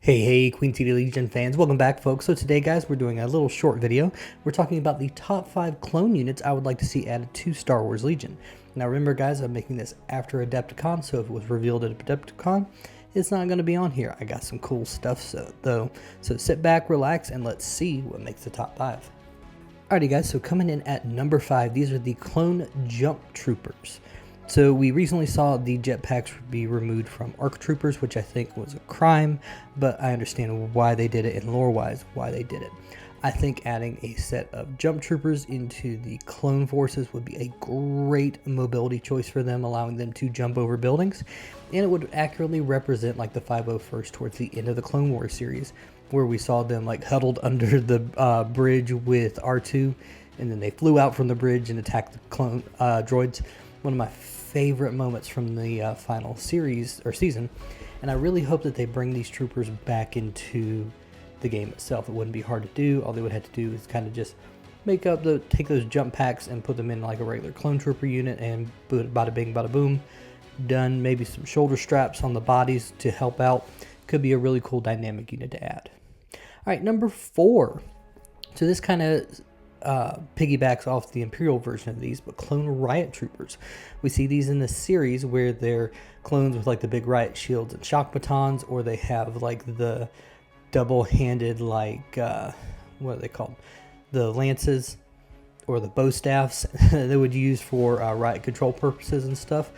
Hey, Queen City Legion fans, welcome back folks. So today guys, we're doing a little short video. We're talking about the top 5 clone units I would like to see added to Star Wars Legion. Now remember guys, I'm making this after Adepticon, so if it was revealed at Adepticon, it's not going to be on here. I got some cool stuff so sit back, relax, and let's see what makes the top 5. Alrighty guys, so coming in at number 5, these are the Clone Jump Troopers. So we recently saw the jetpacks be removed from ARC Troopers, which I think was a crime, but I understand why they did it and lore-wise why they did it. I think adding a set of jump troopers into the clone forces would be a great mobility choice for them, allowing them to jump over buildings, and it would accurately represent like the 501st towards the end of the Clone Wars series, where we saw them like huddled under the bridge with R2, and then they flew out from the bridge and attacked the clone droids. One of my favorite moments from the final series or season, and I really hope that they bring these troopers back into the game itself. It wouldn't be hard to do. All they would have to do is kind of just take those jump packs and put them in like a regular clone trooper unit, and bada bing bada boom, done. Maybe some shoulder straps on the bodies to help out. Could be a really cool dynamic unit to add. All right, number 4. So this kind of piggybacks off the Imperial version of these, but clone riot troopers. We see these in the series where they're clones with like the big riot shields and shock batons, or they have like the double-handed like what are they called, the lances or the bow staffs they would use for riot control purposes and stuff.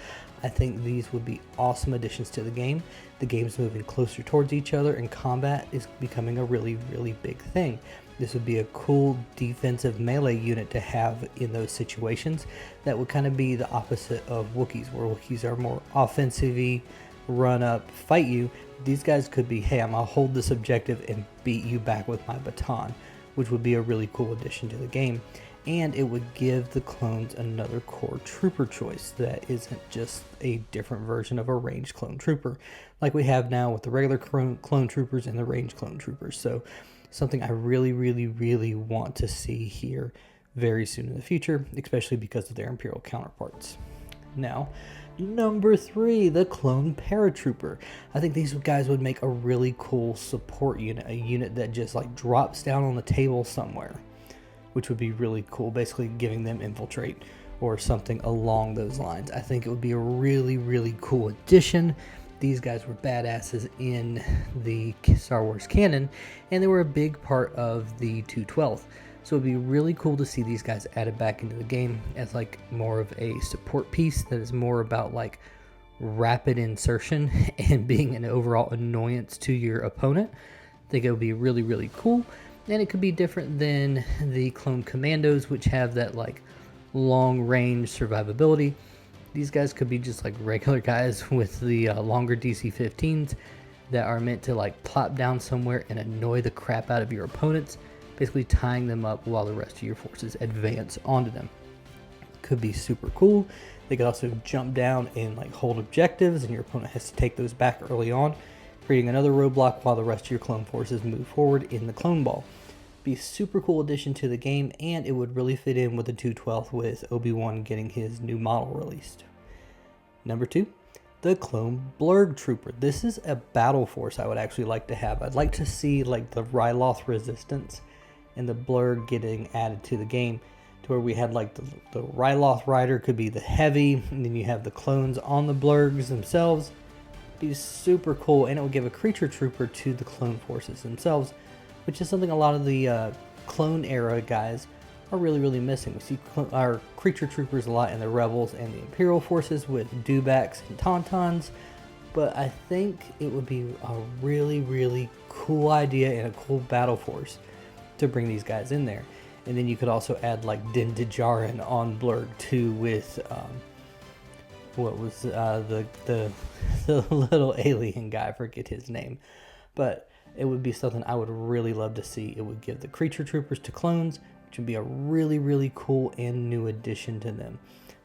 I think these would be awesome additions to the game. The game's moving closer towards each other, and combat is becoming a really big thing. This would be a cool defensive melee unit to have in those situations. That would kind of be the opposite of Wookiees, where Wookiees are more offensive-y, run up, fight you. These guys could be, hey, I'm gonna hold this objective and beat you back with my baton, which would be a really cool addition to the game. And it would give the clones another core trooper choice that isn't just a different version of a ranged clone trooper like we have now with the regular clone troopers and the ranged clone troopers. So something I really want to see here very soon in the future, especially because of their Imperial counterparts. Now, number 3, the Clone Paratrooper. I think these guys would make a really cool support unit, a unit that just like drops down on the table somewhere, which would be really cool, basically giving them infiltrate or something along those lines. I think it would be a really cool addition. These guys were badasses in the Star Wars canon, and they were a big part of the 212th. So it'd be really cool to see these guys added back into the game as like more of a support piece that is more about like rapid insertion and being an overall annoyance to your opponent. I think it would be really cool, and it could be different than the Clone Commandos, which have that like long range survivability. These guys could be just like regular guys with the longer DC-15s that are meant to like plop down somewhere and annoy the crap out of your opponents, basically tying them up while the rest of your forces advance onto them. Could be super cool. They could also jump down and like hold objectives, and your opponent has to take those back early on, creating another roadblock while the rest of your clone forces move forward in the clone ball. Be a super cool addition to the game, and it would really fit in with the 212th with Obi-Wan getting his new model released. Number 2, the Clone Blurg Trooper. This is a battle force I would actually like to have. I'd like to see like the Ryloth Resistance and the Blurg getting added to the game, to where we had like the Ryloth Rider could be the heavy, and then you have the clones on the Blurgs themselves. Be super cool, and it would give a creature trooper to the clone forces themselves, which is something a lot of the clone era guys are really missing. We see our creature troopers a lot in the Rebels and the Imperial forces with dewbacks and tauntauns, but I think it would be a really cool idea and a cool battle force to bring these guys in there. And then you could also add like Din Djarin on Blurg too, with what was the little alien guy, I forget his name, but it would be something I would really love to see. It would give the creature troopers to clones, which would be a really cool and new addition to them.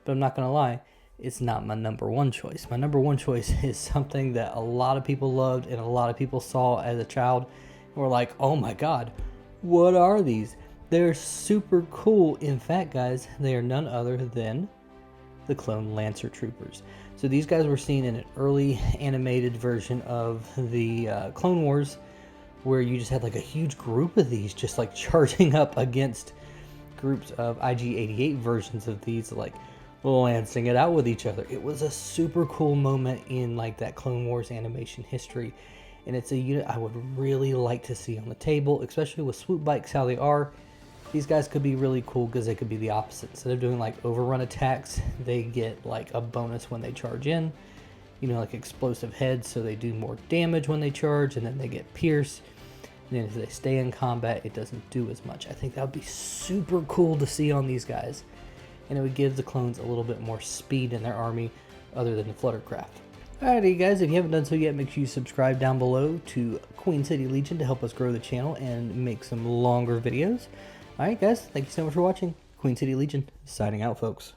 But I'm not gonna lie, it's not my number 1 choice. My number 1 choice is something that a lot of people loved and a lot of people saw as a child and were like, oh my god, what are these? They're super cool. In fact guys, they are none other than the Clone Lancer Troopers. So these guys were seen in an early animated version of the Clone Wars, where you just had like a huge group of these just like charging up against groups of IG-88 versions of these, like lancing it out with each other. It was a super cool moment in like that Clone Wars animation history, and it's a unit I would really like to see on the table, especially with swoop bikes how they are. These guys could be really cool because they could be the opposite. Instead of doing like overrun attacks, they get like a bonus when they charge in, you know, like explosive heads, so they do more damage when they charge, and then they get pierce, and then if they stay in combat, it doesn't do as much. I think that would be super cool to see on these guys, and it would give the clones a little bit more speed in their army other than the Fluttercraft. Alrighty guys, if you haven't done so yet, make sure you subscribe down below to Queen City Legion to help us grow the channel and make some longer videos. Alright guys, thank you so much for watching. Queen City Legion, signing out folks.